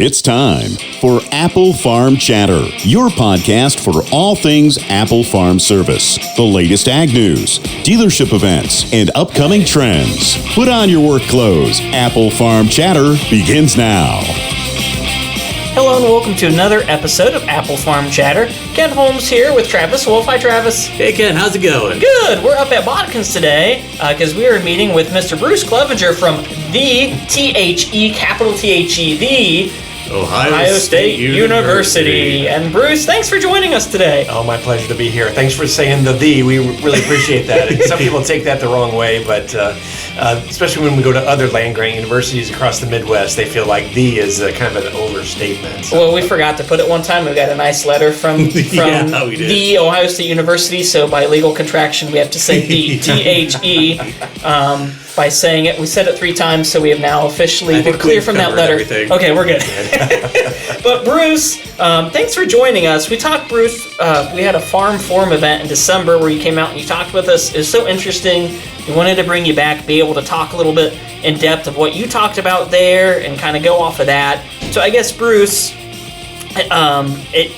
It's time for Apple Farm Chatter, your podcast for all things Apple Farm Service, the latest ag news, dealership events, and upcoming trends. Put on your work clothes. Apple Farm Chatter begins now. Hello and welcome to another episode of Apple Farm Chatter. Ken Holmes here with Travis Wolf. Hi, Travis. Hey, Ken. How's it going? Good. We're up at Botkins today because we are meeting with Mr. Bruce Clevenger from the THE, capital THE, the Ohio State University. And Bruce, thanks for joining us today. Oh, my pleasure to be here. Thanks for saying the. We really appreciate that. And some people take that the wrong way, but especially when we go to other land-grant universities across the Midwest, they feel like the is kind of an overstatement. So. Well, we forgot to put it one time. We got a nice letter from the Ohio State University, so by legal contraction, we have to say the THE. By saying it, we said it 3 times, so we have now officially, we're clear from that letter. Everything. Okay, we're good. But Bruce, thanks for joining us. We talked, Bruce, we had a Farm Forum event in December where you came out and you talked with us. It was so interesting. We wanted to bring you back, be able to talk a little bit in depth of what you talked about there and kind of go off of that. So I guess, Bruce,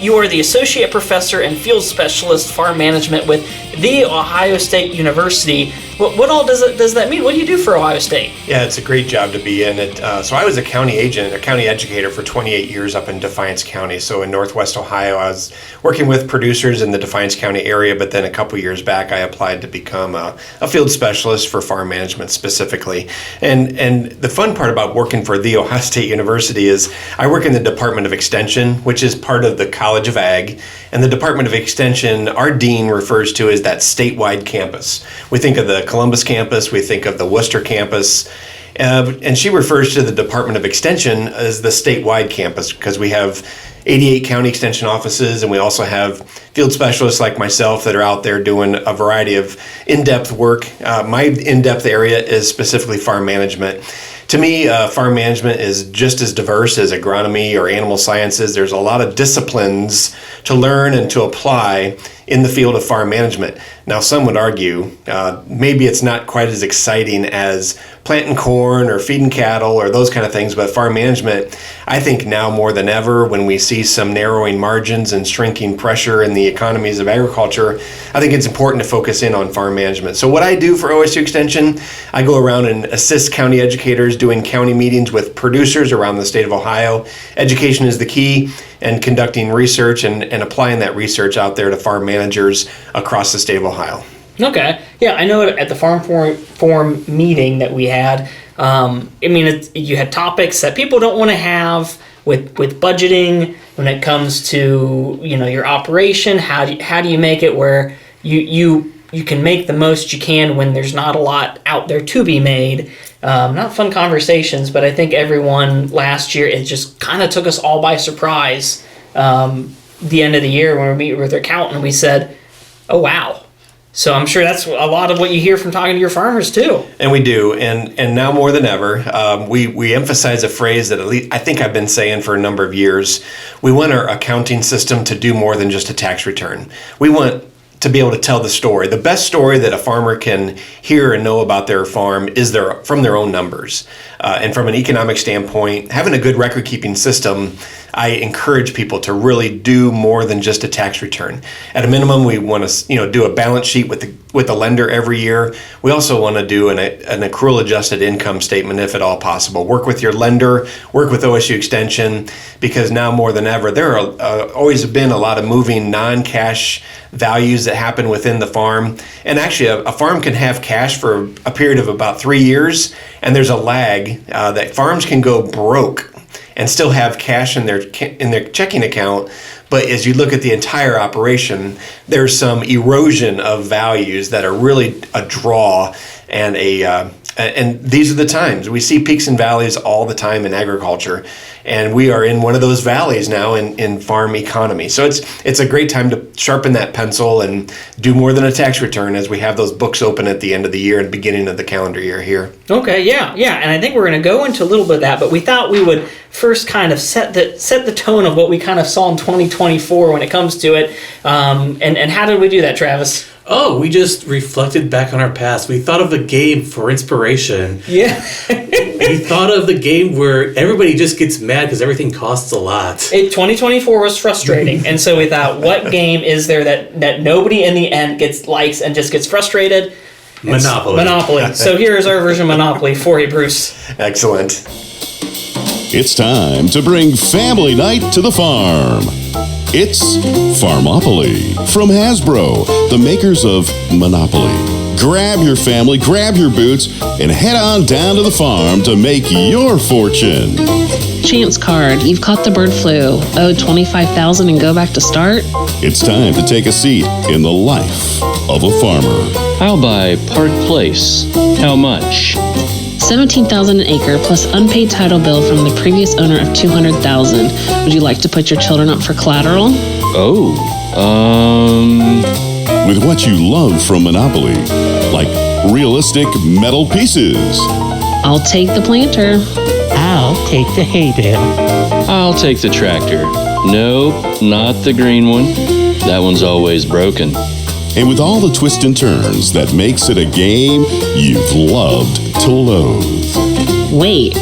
you are the Associate Professor and Field Specialist Farm Management with the Ohio State University. What all does that mean? What do you do for Ohio State? Yeah, it's a great job to be in. So I was a county agent, a county educator for 28 years up in Defiance County. So in Northwest Ohio, I was working with producers in the Defiance County area, but then a couple years back, I applied to become a field specialist for farm management specifically. And the fun part about working for the Ohio State University is I work in the Department of Extension, which is part of the College of Ag. And the Department of Extension, our dean refers to as that statewide campus. We think of the Columbus campus, we think of the Worcester campus, and she refers to the Department of Extension as the statewide campus because we have 88 county extension offices, and we also have field specialists like myself that are out there doing a variety of in-depth work. My in-depth area is specifically farm management. To me, farm management is just as diverse as agronomy or animal sciences. There's a lot of disciplines to learn and to apply in the field of farm management. Now, some would argue maybe it's not quite as exciting as planting corn or feeding cattle or those kind of things, but farm management, I think now more than ever, when we see some narrowing margins and shrinking pressure in the economies of agriculture, I think it's important to focus in on farm management. So what I do for OSU Extension, I go around and assist county educators doing county meetings with producers around the state of Ohio. Education is the key, and conducting research and applying that research out there to farm managers across the state of Ohio. Okay. Yeah, I know at the Farm Forum meeting that we had, you had topics that people don't want to have with budgeting when it comes to, your operation. How do you make it where you can make the most you can when there's not a lot out there to be made? Not fun conversations, but I think everyone last year, it just kind of took us all by surprise. The end of the year when we meet with our accountant, we said, oh, wow. So I'm sure that's a lot of what you hear from talking to your farmers too. And we do, and now more than ever, we emphasize a phrase that at least I think I've been saying for a number of years. We want our accounting system to do more than just a tax return. We want to be able to tell the story. The best story that a farmer can hear and know about their farm is from their own numbers. And from an economic standpoint, having a good record-keeping system, I encourage people to really do more than just a tax return. At a minimum, we want to do a balance sheet with the lender every year. We also want to do an accrual adjusted income statement if at all possible. Work with your lender, work with OSU Extension, because now more than ever, there are always been a lot of moving non-cash values that happen within the farm. And actually, a farm can have cash for a period of about 3 years, and there's a lag that farms can go broke and still have cash in their checking account. But as you look at the entire operation, there's some erosion of values that are really a draw and and these are the times. We see peaks and valleys all the time in agriculture, and we are in one of those valleys now in farm economy. So it's a great time to sharpen that pencil and do more than a tax return as we have those books open at the end of the year and beginning of the calendar year here. Okay, yeah, and I think we're going to go into a little bit of that, but we thought we would first kind of set the tone of what we kind of saw in 2024 when it comes to it. And how did we do that, Travis? Oh, we just reflected back on our past. We thought of a game for inspiration. Yeah. We thought of the game where everybody just gets mad because everything costs a lot. 2024 was frustrating, and so we thought, what game is there that nobody in the end likes and just gets frustrated? Monopoly. So here's our version of Monopoly for you, Bruce. Excellent. It's time to bring family night to the farm. It's Farmopoly from Hasbro, the makers of Monopoly. Grab your family, grab your boots, and head on down to the farm to make your fortune. Chance card, you've caught the bird flu. Owed $25,000 and go back to start? It's time to take a seat in the life of a farmer. I'll buy Park Place. How much? $17,000 an acre plus unpaid title bill from the previous owner of $200,000. Would you like to put your children up for collateral? Oh, With what you love from Monopoly, like realistic metal pieces. I'll take the planter. I'll take the hay bale. I'll take the tractor. Nope, not the green one. That one's always broken. And with all the twists and turns that makes it a game you've loved to loathe. Wait,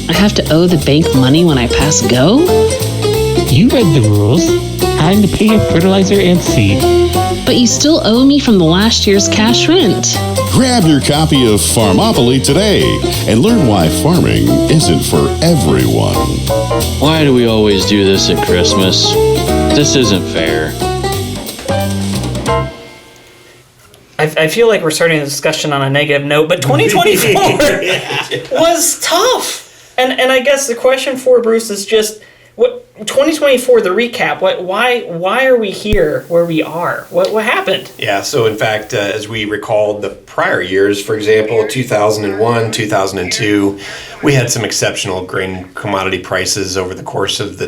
I have to owe the bank money when I pass go? You read the rules. Time to pay your fertilizer and seed. But you still owe me from the last year's cash rent. Grab your copy of Farmopoly today and learn why farming isn't for everyone. Why do we always do this at Christmas? This isn't fair. I feel like we're starting the discussion on a negative note, but 2024 was tough. And I guess the question for Bruce is just, what 2024, the recap, why are we here where we are? What happened? Yeah, so in fact, as we recall the prior years, for example, 2001, 2002, we had some exceptional grain commodity prices over the course of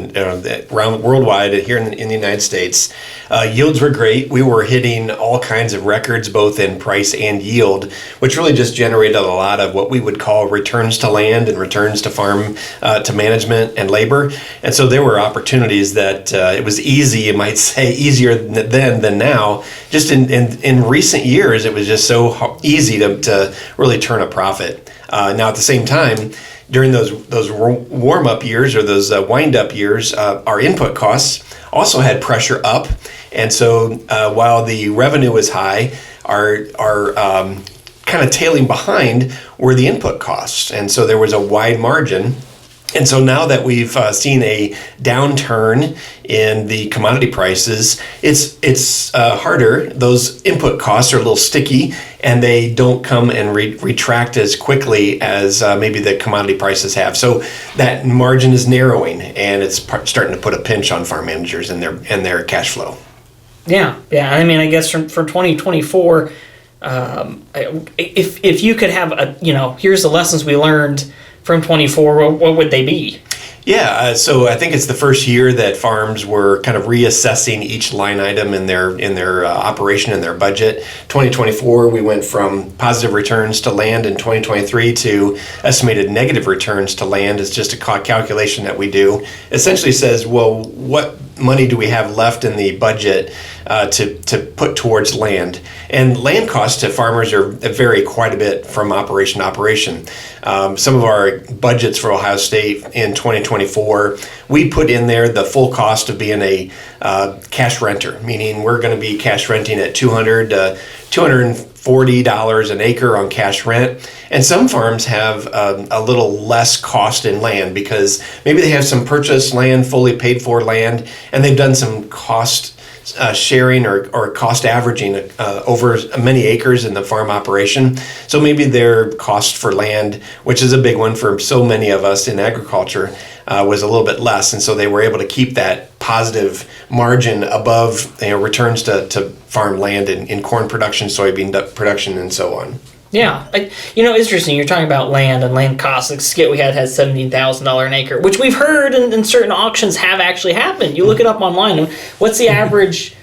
around worldwide here in the United States. Yields were great. We were hitting all kinds of records, both in price and yield, which really just generated a lot of what we would call returns to land and returns to farm, to management and labor. And so there were opportunities that it was easy, you might say, easier then than now. Just in recent years, it was just so easy to really turn a profit. Now, at the same time, during those warm-up years or those wind-up years, our input costs also had pressure up. And so while the revenue was high, our kind of tailing behind were the input costs. And so there was a wide margin. And so now that we've seen a downturn in the commodity prices, it's harder. Those input costs are a little sticky, and they don't come and retract as quickly as maybe the commodity prices have. So that margin is narrowing, and it's starting to put a pinch on farm managers and their cash flow. Yeah. I mean, I guess for 2024, if you could have here's the lessons we learned from 24, what would they be? Yeah, so I think it's the first year that farms were kind of reassessing each line item in their operation and their budget. 2024, we went from positive returns to land in 2023 to estimated negative returns to land. It's just a calculation that we do. Essentially says, well, what money do we have left in the budget to put towards land? And land costs to farmers vary quite a bit from operation to operation. Some of our budgets for Ohio State in 2024, we put in there the full cost of being a cash renter, meaning we're going to be cash renting at $200 to $240 an acre on cash rent. And some farms have a little less cost in land because maybe they have some purchased land, fully paid for land, and they've done some cost sharing or cost averaging over many acres in the farm operation. So maybe their cost for land, which is a big one for so many of us in agriculture, was a little bit less. And so they were able to keep that positive margin above returns to farm land in corn production, soybean production, and so on. Yeah, interesting. You're talking about land and land costs. The skit we had $17,000 an acre, which we've heard in certain auctions have actually happened. You look it up online. What's the average,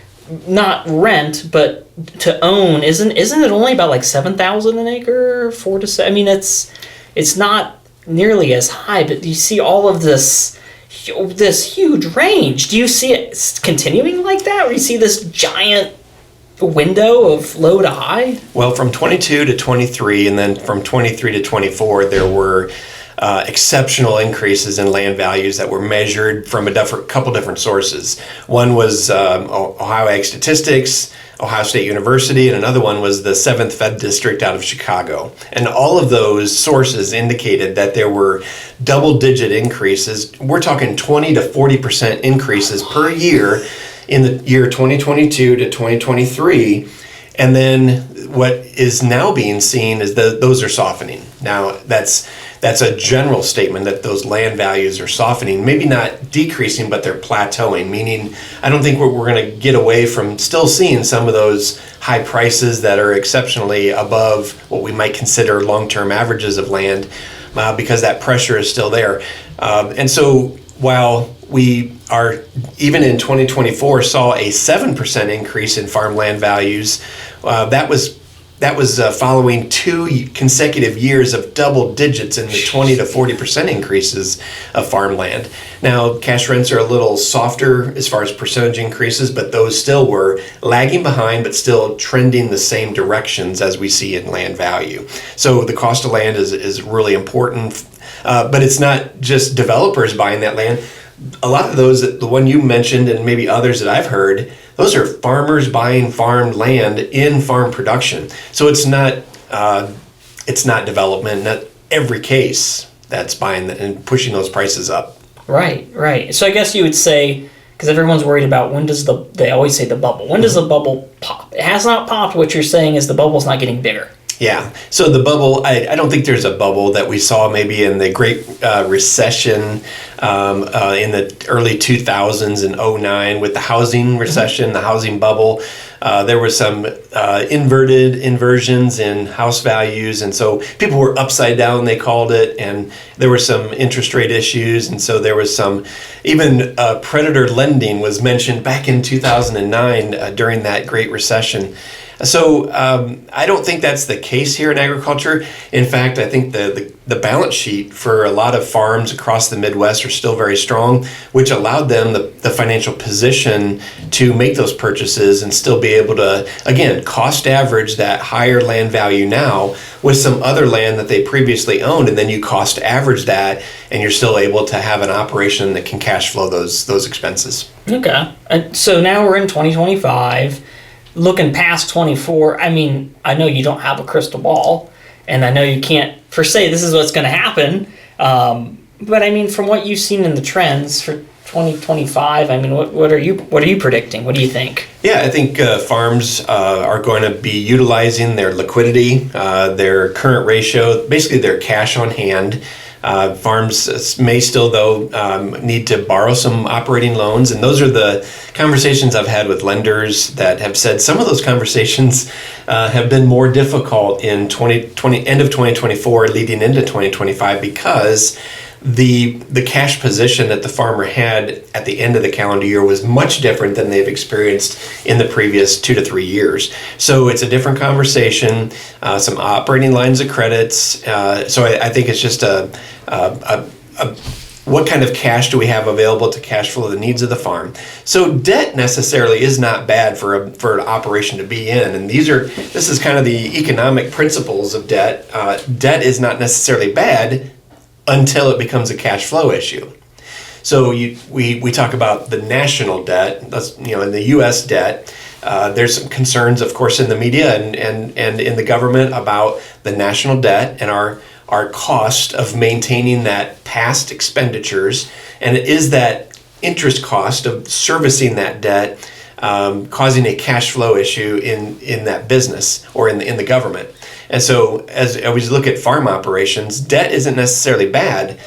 not rent, but to own? Isn't it only about like $7,000 an acre, 4 to 7? I mean, it's not nearly as high, but you see all of this huge range. Do you see it continuing like that, or do you see this giant window of low to high? Well, from 22 to 23, and then from 23 to 24, there were exceptional increases in land values that were measured from a couple different sources. One was Ohio Ag Statistics, Ohio State University, and another one was the 7th Fed District out of Chicago. And all of those sources indicated that there were double-digit increases. We're talking 20 to 40% increases per year in the year 2022 to 2023. And then what is now being seen is that those are softening. Now, that's a general statement that those land values are softening, maybe not decreasing, but they're plateauing, meaning I don't think we're going to get away from still seeing some of those high prices that are exceptionally above what we might consider long-term averages of land, because that pressure is still there. And so while we are, even in 2024, saw a 7% increase in farmland values, that was following 2 consecutive years of double digits in the 20 to 40% increases of farmland. Now, cash rents are a little softer as far as percentage increases, but those still were lagging behind, but still trending the same directions as we see in land value. So the cost of land is really important, but it's not just developers buying that land. A lot of those, the one you mentioned and maybe others that I've heard, those are farmers buying farmed land in farm production. So it's not development, not every case that's buying and pushing those prices up. Right. So I guess you would say, because everyone's worried about they always say the bubble. When does the bubble pop? It has not popped. What you're saying is the bubble's not getting bigger. Yeah. So the bubble, I don't think there's a bubble that we saw maybe in the Great Recession in the early 2000s in 2009 with the housing recession, the housing bubble. There were some inversions in house values. And so people were upside down, they called it. And there were some interest rate issues. And so there was some, even predator lending was mentioned back in 2009 during that Great Recession. So I don't think that's the case here in agriculture. In fact, I think the balance sheet for a lot of farms across the Midwest are still very strong, which allowed them the financial position to make those purchases and still be able to, again, cost average that higher land value now with some other land that they previously owned, and then you cost average that, and you're still able to have an operation that can cash flow those expenses. Okay. So now we're in 2025. Looking past 24, I mean, I know you don't have a crystal ball, and I know you can't per se this is what's going to happen. But I mean, from what you've seen in the trends for 2025, I mean, what are you predicting? What do you think? Yeah, I think farms are going to be utilizing their liquidity, their current ratio, basically their cash on hand. Farms may still, though, need to borrow some operating loans. And those are the conversations I've had with lenders that have said some of those conversations have been more difficult in end of 2024 leading into 2025 because the cash position that the farmer had at the end of the calendar year was much different than they've experienced in the previous 2 to 3 years. So it's a different conversation, some operating lines of credits. So I think it's just what kind of cash do we have available to cash flow the needs of the farm? So debt necessarily is not bad for an operation to be in, and this is kind of the economic principles of debt. Debt is not necessarily bad until it becomes a cash flow issue. So we talk about the national debt, that's, in the U.S. debt. There's some concerns, of course, in the media and in the government about the national debt and our cost of maintaining that past expenditures, and it is that interest cost of servicing that debt causing a cash flow issue in that business or in the government. And so as we look at farm operations, debt isn't necessarily bad.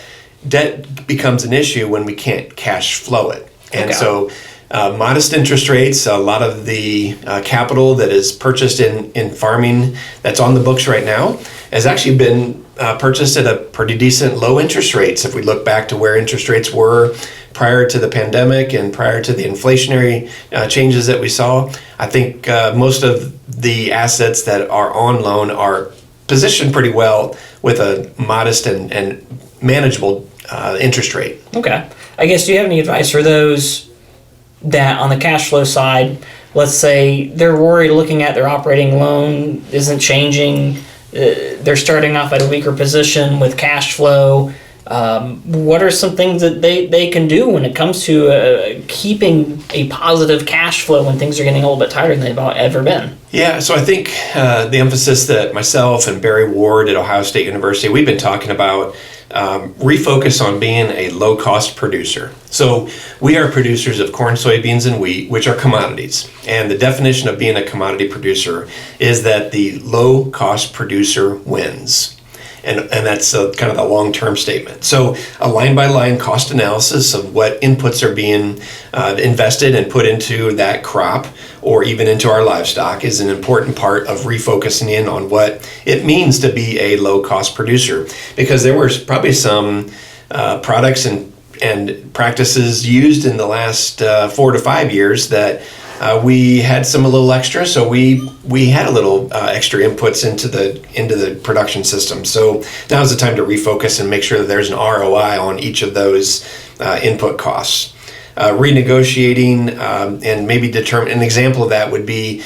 Debt becomes an issue when we can't cash flow it. And so modest interest rates, a lot of the capital that is purchased in farming that's on the books right now has actually been purchased at a pretty decent low interest rates. If we look back to where interest rates were prior to the pandemic and prior to the inflationary changes that we saw, I think most of the assets that are on loan are positioned pretty well with a modest and manageable interest rate. Okay. I guess, do you have any advice for those that on the cash flow side, let's say they're worried looking at their operating loan isn't changing, they're starting off at a weaker position with cash flow. What are some things that they can do when it comes to keeping a positive cash flow when things are getting a little bit tighter than they've ever been? Yeah, so I think the emphasis that myself and Barry Ward at Ohio State University, we've been talking about refocus on being a low-cost producer. So we are producers of corn, soybeans, and wheat, which are commodities. And the definition of being a commodity producer is that the low-cost producer wins. And that's kind of the long-term statement. So a line-by-line cost analysis of what inputs are being invested and put into that crop or even into our livestock is an important part of refocusing in on what it means to be a low-cost producer. Because there were probably some products and practices used in the last 4 to 5 years that we had a little extra, so we had a little extra inputs into the production system. So now's the time to refocus and make sure that there's an ROI on each of those input costs. Renegotiating and maybe determine an example of that would be,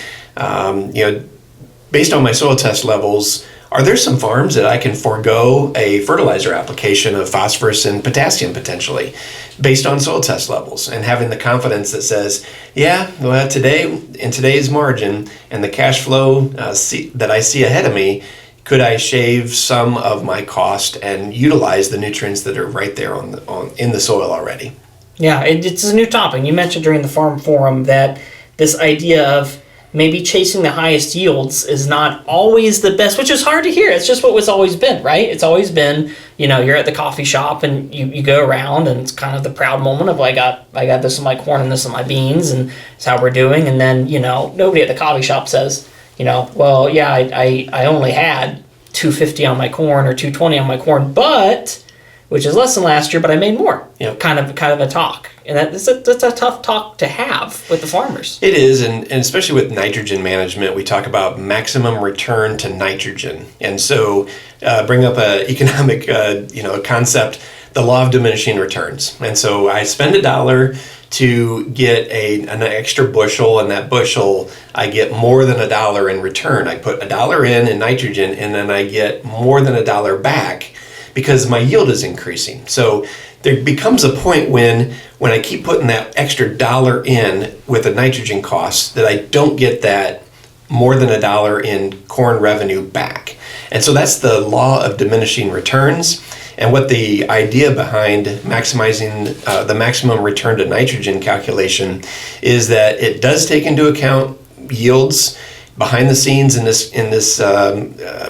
based on my soil test levels, are there some farms that I can forego a fertilizer application of phosphorus and potassium potentially based on soil test levels, and having the confidence that says, yeah, well, in today's margin and the cash flow that I see ahead of me, could I shave some of my cost and utilize the nutrients that are right there in the soil already? Yeah, it's a new topic. You mentioned during the farm forum that this idea of maybe chasing the highest yields is not always the best, which is hard to hear. It's just what it's always been, right? It's always been, you're at the coffee shop and you go around and it's kind of the proud moment of, I got this in my corn and this in my beans and it's how we're doing. And then, nobody at the coffee shop says, well, yeah, I only had $250 on my corn or $220 on my corn, which is less than last year, but I made more. Yep. Kind of a talk. And that's a tough talk to have with the farmers. It is, and especially with nitrogen management, we talk about maximum return to nitrogen. And so bring up an economic concept, the law of diminishing returns. And so I spend $1 to get an extra bushel, and that bushel I get more than $1 in return. I put $1 in nitrogen, and then I get more than $1 back because my yield is increasing. So there becomes a point when I keep putting that extra $1 in with the nitrogen costs that I don't get that more than $1 in corn revenue back. And so that's the law of diminishing returns. And what the idea behind maximizing the maximum return to nitrogen calculation is that it does take into account yields behind the scenes in this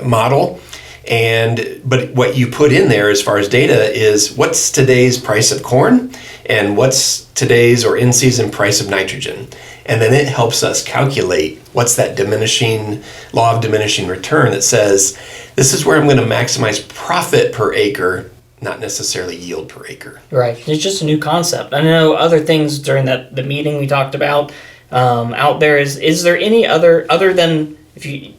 model. But what you put in there as far as data is what's today's price of corn and what's today's or in-season price of nitrogen. And then it helps us calculate what's that law of diminishing return that says, this is where I'm going to maximize profit per acre, not necessarily yield per acre. Right. It's just a new concept. I know other things during the meeting we talked about out there. Is there any other than if you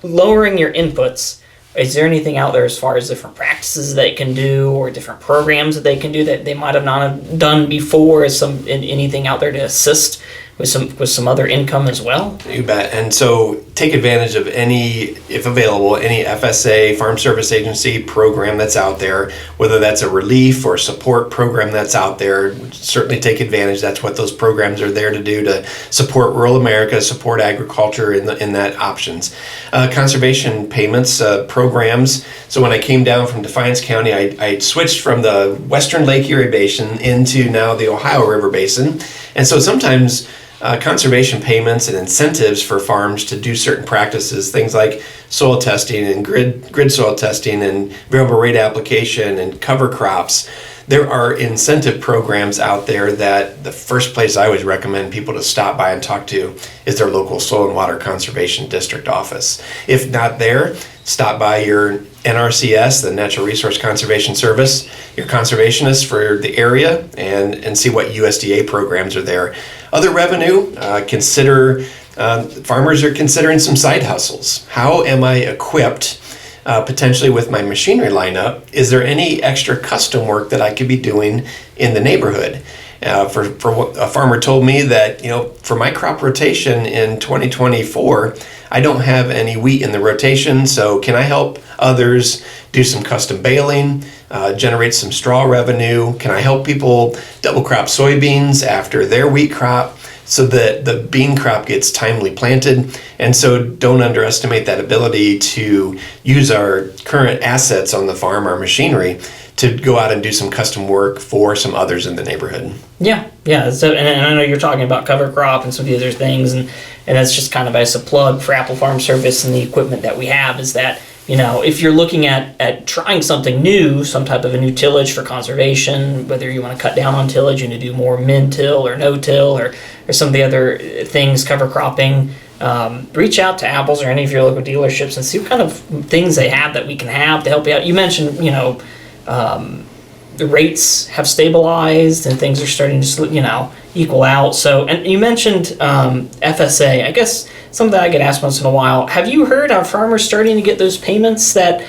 lowering your inputs? Is there anything out there as far as different practices they can do or different programs that they can do that they might have not have done before? Is anything out there to assist with some other income as well? You bet. And so take advantage of any, if available, any FSA, Farm Service Agency program that's out there, whether that's a relief or support program that's out there. Certainly take advantage. That's what those programs are there to do, to support rural America, support agriculture in that options. Conservation payments programs. So when I came down from Defiance County, I switched from the Western Lake Erie Basin into now the Ohio River Basin. And so sometimes conservation payments and incentives for farms to do certain practices, things like soil testing and grid soil testing and variable rate application and cover crops. There are incentive programs out there that the first place I always recommend people to stop by and talk to is their local soil and water conservation district office. If not there, stop by your NRCS, the Natural Resource Conservation Service, your conservationist for the area, and see what USDA programs are there. Other revenue, farmers are considering some side hustles. How am I equipped potentially with my machinery lineup? Is there any extra custom work that I could be doing in the neighborhood? For what a farmer told me that, for my crop rotation in 2024, I don't have any wheat in the rotation, so can I help others do some custom baling, generate some straw revenue? Can I help people double crop soybeans after their wheat crop so that the bean crop gets timely planted? And so don't underestimate that ability to use our current assets on the farm, our machinery, to go out and do some custom work for some others in the neighborhood. Yeah. So, and I know you're talking about cover crop and some of the other things, and that's just kind of as a plug for Apple Farm Service and the equipment that we have, is that, if you're looking at trying something new, some type of a new tillage for conservation, whether you want to cut down on tillage and to do more min-till or no-till or some of the other things, cover cropping, reach out to Apple's or any of your local dealerships and see what kind of things they have that we can have to help you out. You mentioned, the rates have stabilized and things are starting to, equal out. So, and you mentioned FSA. I guess something that I get asked once in a while. Have you heard, are farmers starting to get those payments that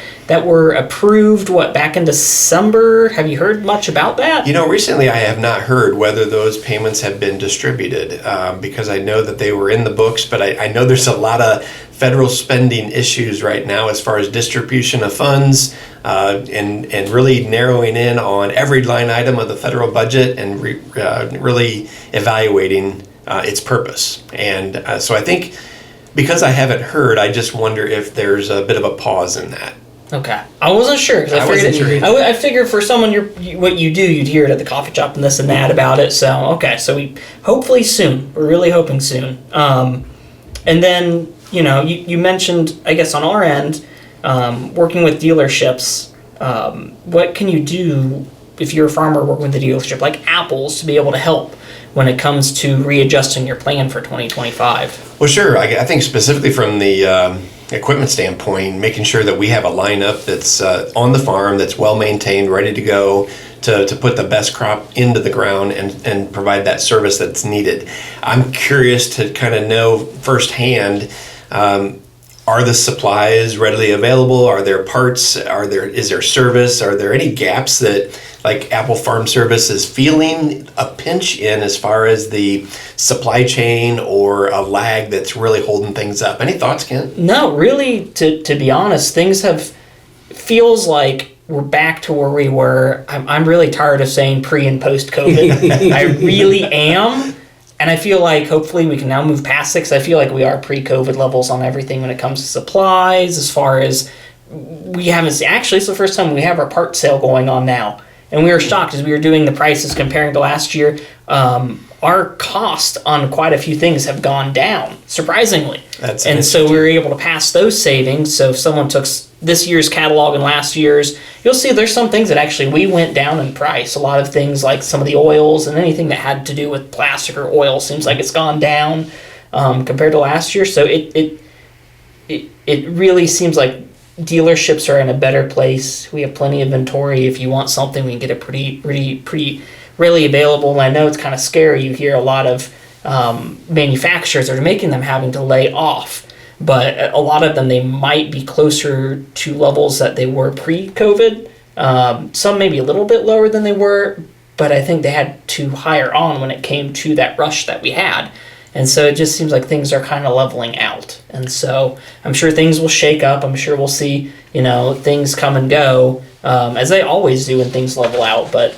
were approved, back in December? Have you heard much about that? Recently I have not heard whether those payments have been distributed, because I know that they were in the books, but I know there's a lot of federal spending issues right now as far as distribution of funds, and really narrowing in on every line item of the federal budget and really evaluating its purpose. And so I think because I haven't heard, I just wonder if there's a bit of a pause in that. Okay, I wasn't sure because I figured for someone what you do, you'd hear it at the coffee shop and this and that about it. So so we hopefully soon. We're really hoping soon. And then you mentioned, I guess on our end, working with dealerships. What can you do if you're a farmer working with a dealership like Apple's to be able to help when it comes to readjusting your plan for 2025? Well, sure. I think specifically from the equipment standpoint, making sure that we have a lineup that's on the farm, that's well maintained, ready to go, to put the best crop into the ground and provide that service that's needed. I'm curious to kind of know firsthand, are the supplies readily available? Are there parts? Is there service? Are there any gaps that like Apple Farm Service is feeling a pinch in as far as the supply chain or a lag that's really holding things up? Any thoughts, Ken? No, really, to be honest, things feels like we're back to where we were. I'm really tired of saying pre and post COVID. I really am. And I feel like hopefully we can now move past it, because I feel like we are pre-COVID levels on everything when it comes to supplies, as far as we haven't seen. Actually, it's the first time we have our part sale going on now. And we were shocked as we were doing the prices comparing to last year. Our cost on quite a few things have gone down, surprisingly. And so we were able to pass those savings. So if someone took this year's catalog and last year's, you'll see there's some things that actually we went down in price. A lot of things like some of the oils and anything that had to do with plastic or oil seems like it's gone down compared to last year. So it really seems like dealerships are in a better place. We have plenty of inventory. If you want something, we can get it pretty readily available. And I know it's kind of scary. You hear a lot of manufacturers are making them having to lay off. But a lot of them, they might be closer to levels that they were pre-COVID. Some maybe a little bit lower than they were, but I think they had to hire on when it came to that rush that we had. And so it just seems like things are kind of leveling out. And so I'm sure things will shake up. I'm sure we'll see, things come and go, as they always do when things level out. But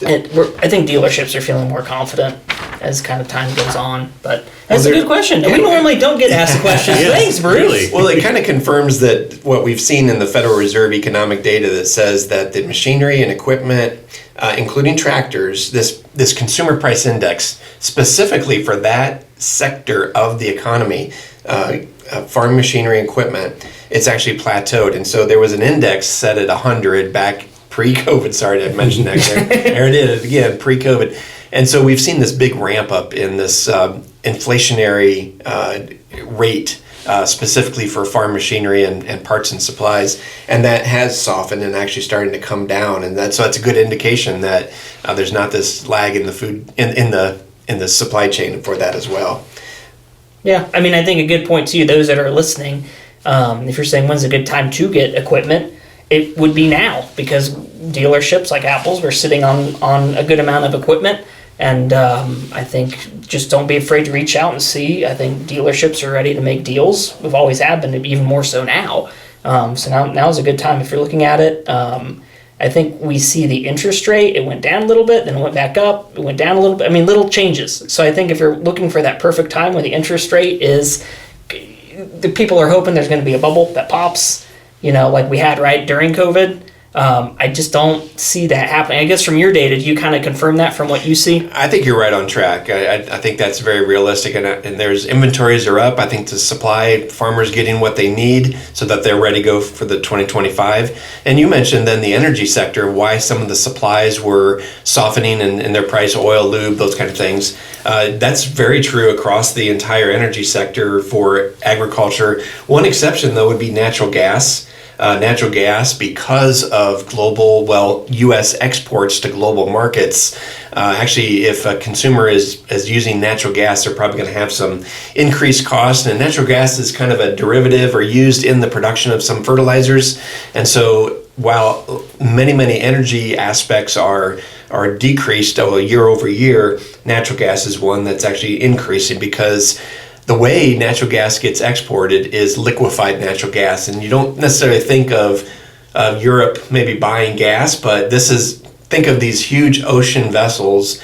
I think dealerships are feeling more confident as kind of time goes on. But that's a good question. We normally don't get asked the question. Thanks, Bruce. Really? Well, it kind of confirms that what we've seen in the Federal Reserve economic data that says that the machinery and equipment, including tractors, this consumer price index, specifically for that sector of the economy, farm machinery and equipment, it's actually plateaued. And so there was an index set at 100 back pre-COVID. Sorry to mention that. There it is again, pre-COVID. And so we've seen this big ramp up in this inflationary rate, specifically for farm machinery and parts and supplies, and that has softened and actually starting to come down. And so that's a good indication that there's not this lag in the food in the supply chain for that as well. Yeah, I mean, I think a good point to you, those that are listening, if you're saying when's a good time to get equipment, it would be now, because dealerships like Apple's were sitting on a good amount of equipment. And I think just don't be afraid to reach out and see. I think dealerships are ready to make deals. We've always have been, even more so now. So now's a good time if you're looking at it. I think we see the interest rate. It went down a little bit, then it went back up. It went down a little bit. I mean, little changes. So I think if you're looking for that perfect time where the interest rate is, the people are hoping there's going to be a bubble that pops, like we had right during COVID. I just don't see that happening. I guess from your data, do you kind of confirm that from what you see? I think you're right on track. I think that's very realistic, and there's inventories are up. I think the supply, farmers getting what they need so that they're ready to go for the 2025. And you mentioned then the energy sector, why some of the supplies were softening in their price, oil, lube, those kind of things. That's very true across the entire energy sector for agriculture. One exception, though, would be natural gas. Natural gas, because of U.S. exports to global markets. Actually, if a consumer is using natural gas, they're probably going to have some increased cost. And natural gas is kind of a derivative or used in the production of some fertilizers. And so while many energy aspects are decreased year over year, natural gas is one that's actually increasing because the way natural gas gets exported is liquefied natural gas, and you don't necessarily think of Europe maybe buying gas, but think of these huge ocean vessels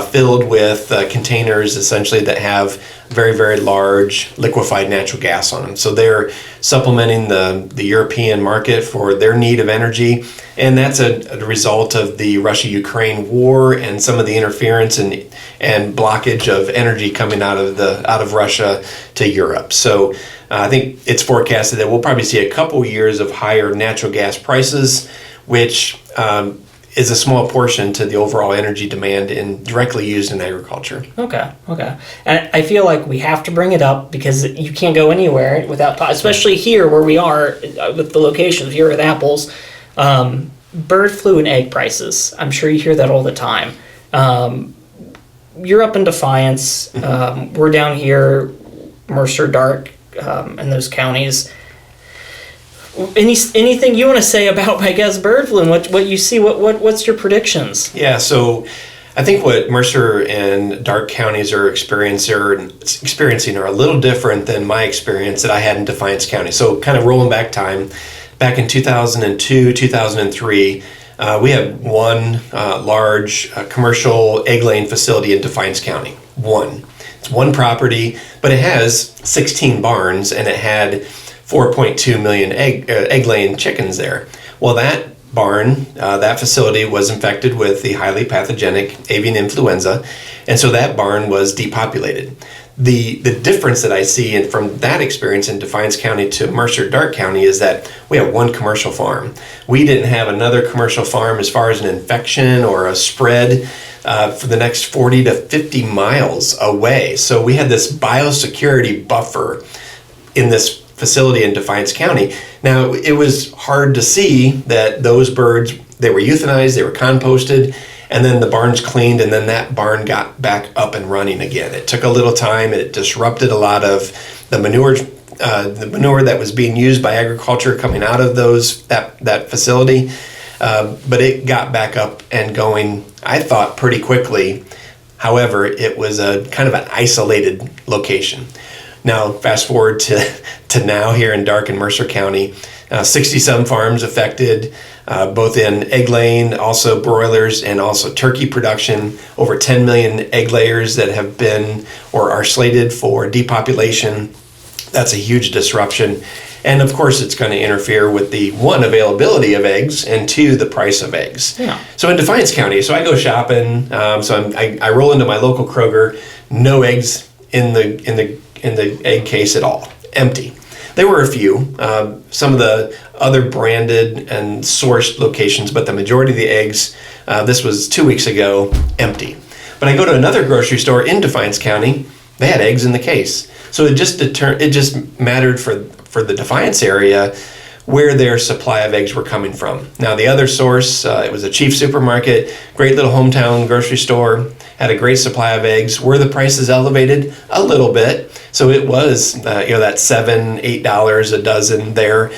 filled with containers essentially that have very, very large liquefied natural gas on them. So they're supplementing the European market for their need of energy, and that's a result of the Russia-Ukraine war and some of the interference and blockage of energy coming out of Russia to Europe. So I think it's forecasted that we'll probably see a couple years of higher natural gas prices, which is a small portion to the overall energy demand directly used in agriculture. Okay. And I feel like we have to bring it up because you can't go anywhere without, especially here where we are with the locations here with apples, bird flu and egg prices. I'm sure you hear that all the time. You're up in Defiance. We're down here, Mercer, Darke, and those counties. Anything you want to say about, I guess, bird flu and what you see? What's your predictions? Yeah, so I think what Mercer and Darke counties are experiencing are a little different than my experience that I had in Defiance County. So kind of rolling back time, back in 2002, 2003, we had one large commercial egg laying facility in Defiance County. It's one property, but it has 16 barns, and it had 4.2 million egg-laying chickens there. Well, that barn, that facility was infected with the highly pathogenic avian influenza, and so that barn was depopulated. The difference that I see from that experience in Defiance County to Mercer Darke County is that we have one commercial farm. We didn't have another commercial farm as far as an infection or a spread for the next 40 to 50 miles away. So we had this biosecurity buffer in this facility in Defiance County. Now, it was hard to see that those birds, they were euthanized, they were composted, and then the barn's cleaned, and then that barn got back up and running again. It took a little time. It disrupted a lot of the manure that was being used by agriculture coming out of that facility, but it got back up and going, I thought, pretty quickly. However, it was a kind of an isolated location. Now, fast forward to now here in Darke and Mercer County, 60-some farms affected, both in egg laying, also broilers, and also turkey production. Over 10 million egg layers that have been or are slated for depopulation. That's a huge disruption. And of course, it's going to interfere with the one, availability of eggs, and two, the price of eggs. Yeah. So in Defiance County, so I go shopping. I roll into my local Kroger, no eggs in the egg case at all, empty. There were a few, some of the other branded and sourced locations, but the majority of the eggs, this was 2 weeks ago, empty. But I go to another grocery store in Defiance County, they had eggs in the case. So it just mattered for the Defiance area where their supply of eggs were coming from. Now the other source, it was a Chief supermarket, great little hometown grocery store, had a great supply of eggs. Were the prices elevated? A little bit. So it was, that $7-8 a dozen there.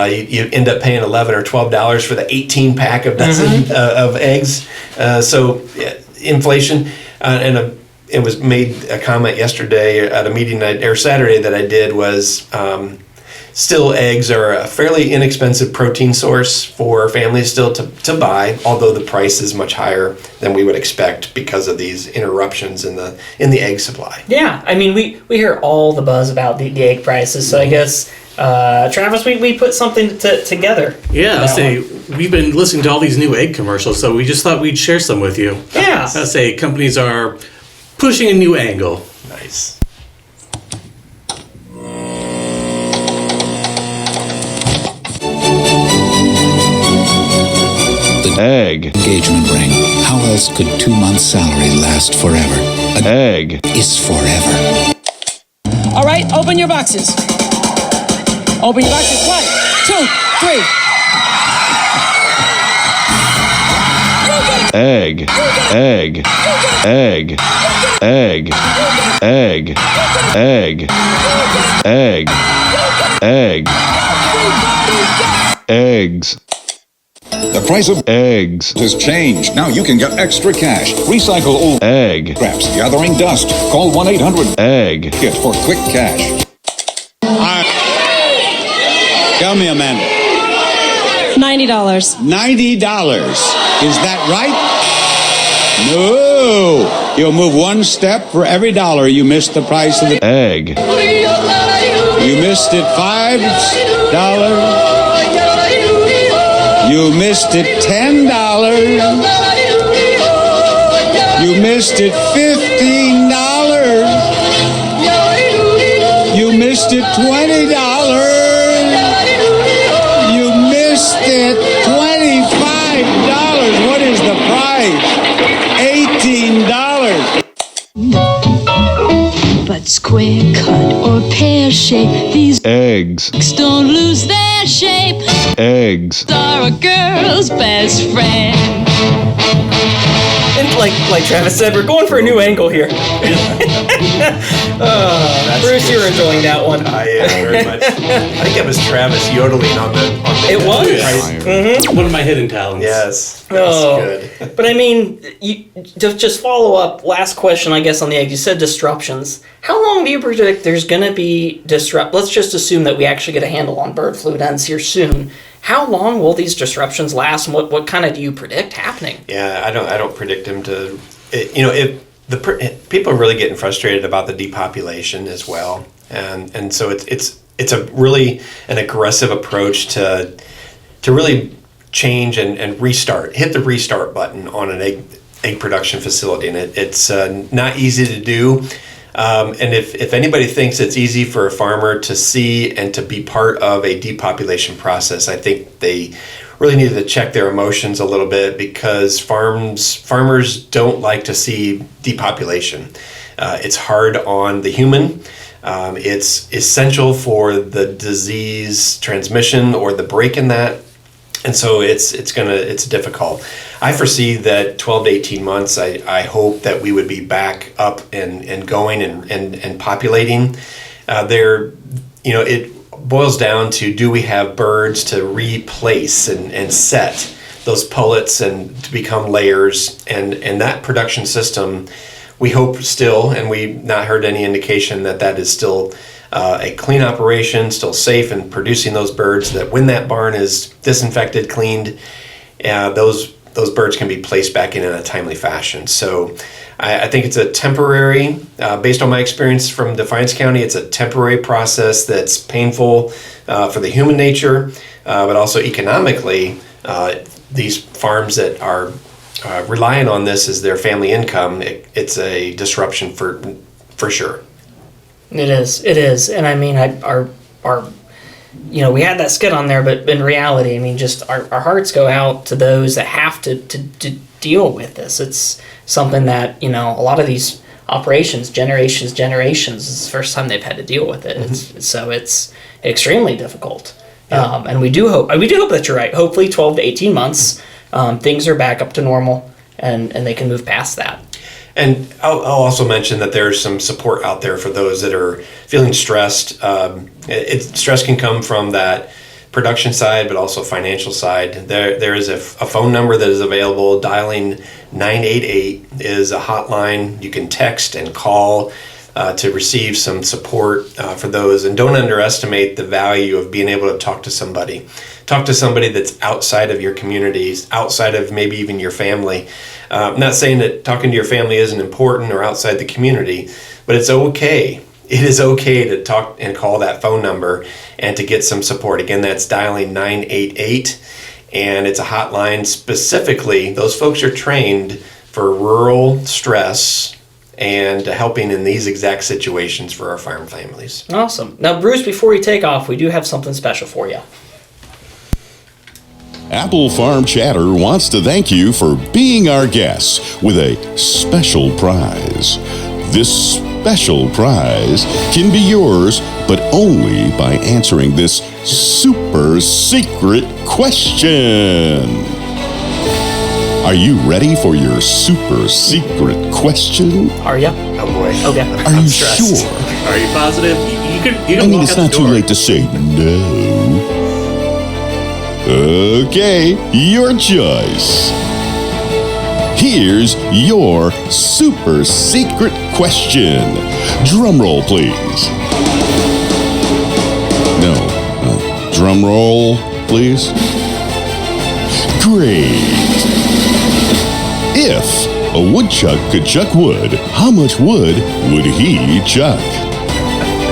You end up paying $11 or $12 for the 18 pack of dozen of eggs. So inflation. It was made a comment yesterday at a meeting or Saturday that I did was still eggs are a fairly inexpensive protein source for families still to buy, although the price is much higher than we would expect because of these interruptions in the egg supply. Yeah, I mean, we hear all the buzz about the egg prices, so I guess, Travis, we put something together. Yeah, I'll say we've been listening to all these new egg commercials, so we just thought we'd share some with you. Yeah. I'll say companies are pushing a new angle. Nice. Egg. Engagement ring. How else could 2 months' salary last forever? Egg. Is forever. All right, open your boxes. Open your boxes. 1, 2, 3. Egg. Egg. Egg. Egg. Egg. Egg. Egg. Egg. Eggs. The price of Eggs. has changed. Now you can get extra cash. Recycle old Egg. scraps, gathering dust. Call 1-800-KIT Egg. for quick cash. Tell me, Amanda. $90. $90. Is that right? No. You'll move one step for every dollar you missed the price of the Egg. You missed it $5. You missed it $10. You missed it $15. You missed it $20. You missed it $25. What is the price? $18. But square cut or pear shape, these Eggs. don't lose their shape. Eggs. Are a girl's best friend. And like Travis said, we're going for a new angle here. Bruce, you're enjoying that one. I am very much. I think it was Travis yodeling on the. It was. One of my hidden talents. Yes. Oh, Good. but I mean, you just follow up. Last question, I guess, on the egg. You said disruptions. How long do you predict there's going to be Let's just assume that we actually get a handle on bird flu. It ends here soon. How long will these disruptions last, and what kind of do you predict happening? Yeah, I don't predict them to. People are really getting frustrated about the depopulation as well, and so it's a really an aggressive approach to really change and restart, hit the restart button on an egg production facility, and it's not easy to do. And if anybody thinks it's easy for a farmer to see and to be part of a depopulation process, I think they really need to check their emotions a little bit, because farmers don't like to see depopulation. It's hard on the human. It's essential for the disease transmission or the break in that. And so it's difficult. I foresee that 12 to 18 months, I hope that we would be back up and going and populating. It boils down to, do we have birds to replace and set those pullets and to become layers, and that production system, we hope still, and we've not heard any indication that is still a clean operation, still safe in producing those birds, that when that barn is disinfected, cleaned, those birds can be placed back in a timely fashion. So I think it's a temporary, based on my experience from Defiance County, it's a temporary process that's painful for the human nature, but also economically, these farms that are relying on this as their family income, it's a disruption for sure. It is, and I mean, we had that skit on there, but in reality, I mean, just our hearts go out to those that have to deal with this. It's something that, a lot of these operations, generations, is the first time they've had to deal with it. Mm-hmm. It's extremely difficult. Yeah. And we do hope that you're right. Hopefully 12 to 18 months, things are back up to normal and they can move past that. And I'll also mention that there's some support out there for those that are feeling stressed. Stress can come from that production side, but also financial side. There is a phone number that is available. Dialing 988 is a hotline. You can text and call to receive some support for those. And don't underestimate the value of being able to talk to somebody. Talk to somebody that's outside of your communities, outside of maybe even your family. I'm not saying that talking to your family isn't important or outside the community, but it's okay. It is okay to talk and call that phone number and to get some support. Again, that's dialing 988, and it's a hotline specifically. Those folks are trained for rural stress and helping in these exact situations for our farm families. Awesome. Now, Bruce, before we take off, we do have something special for you. Apple Farm Chatter wants to thank you for being our guests with a special prize. This special prize can be yours, but only by answering this super secret question. Are you ready for your super secret question? Are you? Oh boy. Okay. Are you sure? Are you positive? You can I mean, walk it's out the not too door. late to say no. Okay, your choice. Here's your super secret question. Drum roll, please. No. Drum roll, please. Great. If a woodchuck could chuck wood, how much wood would he chuck?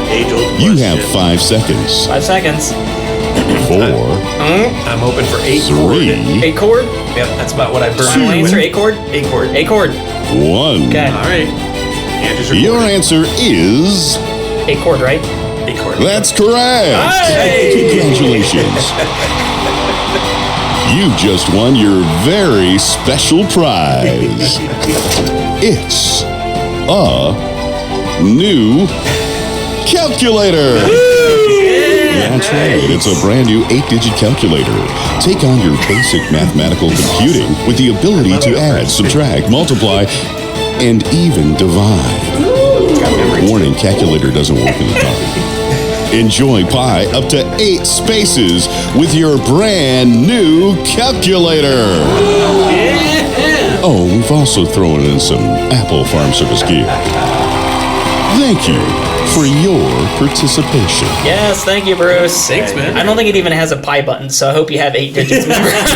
Age-old You question. have 5 seconds. 5 seconds. 4, I'm hoping for 8 chord. 3, 8 chord? Yep, that's about what I burned. Final answer, 8 chord? 8 chord. 8 chord. 1. Okay. All right. Andrew's Your recording. answer is... 8 chord, right? 8 chord. That's correct. Hey! Congratulations. You just won your very special prize. It's a new calculator. That's right. It's a brand new 8-digit calculator. Take on your basic mathematical computing with the ability to add, subtract, multiply, and even divide. Warning, calculator doesn't work in the dark. Enjoy pi up to 8 spaces with your brand new calculator. Oh, we've also thrown in some Apple Farm Service gear. Thank you for your participation. Yes, thank you, Bruce. Thanks, man. I don't think it even has a pi button, so I hope you have 8 digits memorized.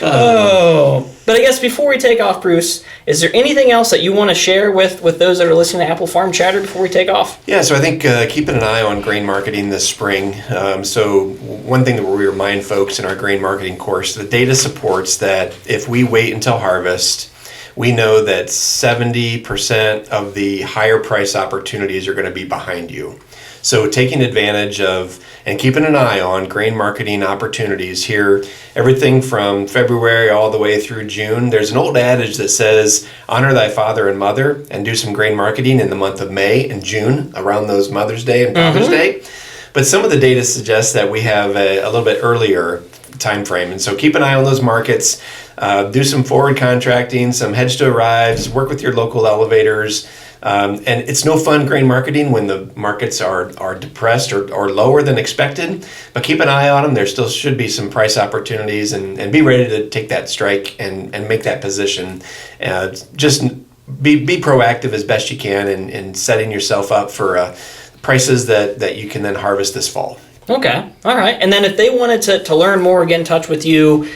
Oh. But I guess before we take off, Bruce, is there anything else that you want to share with those that are listening to Apple Farm Chatter before we take off? Yeah, so I think keeping an eye on grain marketing this spring. So one thing that we remind folks in our grain marketing course, the data supports that if we wait until harvest, we know that 70% of the higher price opportunities are going to be behind you. So taking advantage of and keeping an eye on grain marketing opportunities here, everything from February all the way through June. There's an old adage that says, honor thy father and mother, and do some grain marketing in the month of May and June around those Mother's Day and Father's Day. But some of the data suggests that we have a little bit earlier time frame. And so keep an eye on those markets, do some forward contracting, some hedge to arrives, work with your local elevators. And it's no fun grain marketing when the markets are depressed or lower than expected, but keep an eye on them. There still should be some price opportunities, and be ready to take that strike and make that position. Just be proactive as best you can in setting yourself up for prices that you can then harvest this fall. Okay, all right. And then if they wanted to learn more, get in touch with you,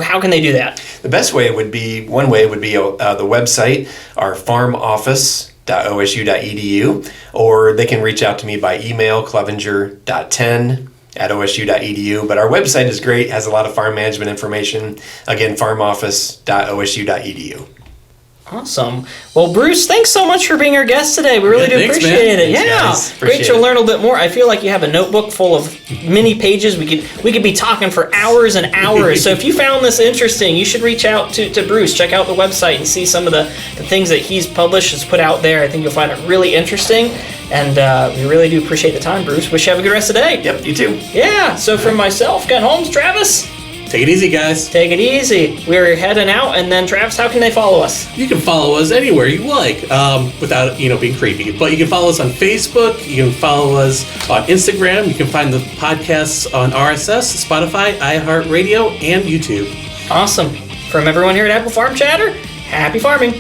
how can they do that? The best way would be, the website, our farm office.osu.edu, or they can reach out to me by email, clevenger.10@osu.edu. But our website is great, has a lot of farm management information. Again, farmoffice.osu.edu. Awesome. Well, Bruce, thanks so much for being our guest today. We really do thanks, appreciate man. it. Thanks, Yeah, guys. great Appreciate to it. learn a little bit more. I feel like you have a notebook full of many pages. We could be talking for hours and hours. So if you found this interesting, you should reach out to Bruce. Check out the website and see some of the things that he's published, has put out there. I think you'll find it really interesting. And we really do appreciate the time, Bruce. Wish you have a good rest of the day. Yep, you too. Yeah. So from myself, Ken Holmes, Travis, Take it easy, guys. Take it easy. We're heading out, and then Travis, how can they follow us? You can follow us anywhere you like, without being creepy. But you can follow us on Facebook. You can follow us on Instagram. You can find the podcasts on RSS, Spotify, iHeartRadio, and YouTube. Awesome. From everyone here at Apple Farm Chatter, happy farming.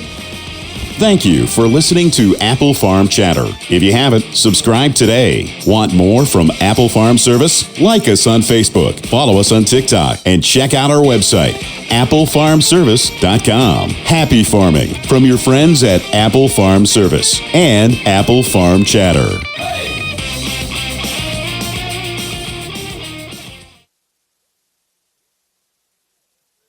Thank you for listening to Apple Farm Chatter. If you haven't, subscribe today. Want more from Apple Farm Service? Like us on Facebook, follow us on TikTok, and check out our website, applefarmservice.com. Happy farming from your friends at Apple Farm Service and Apple Farm Chatter.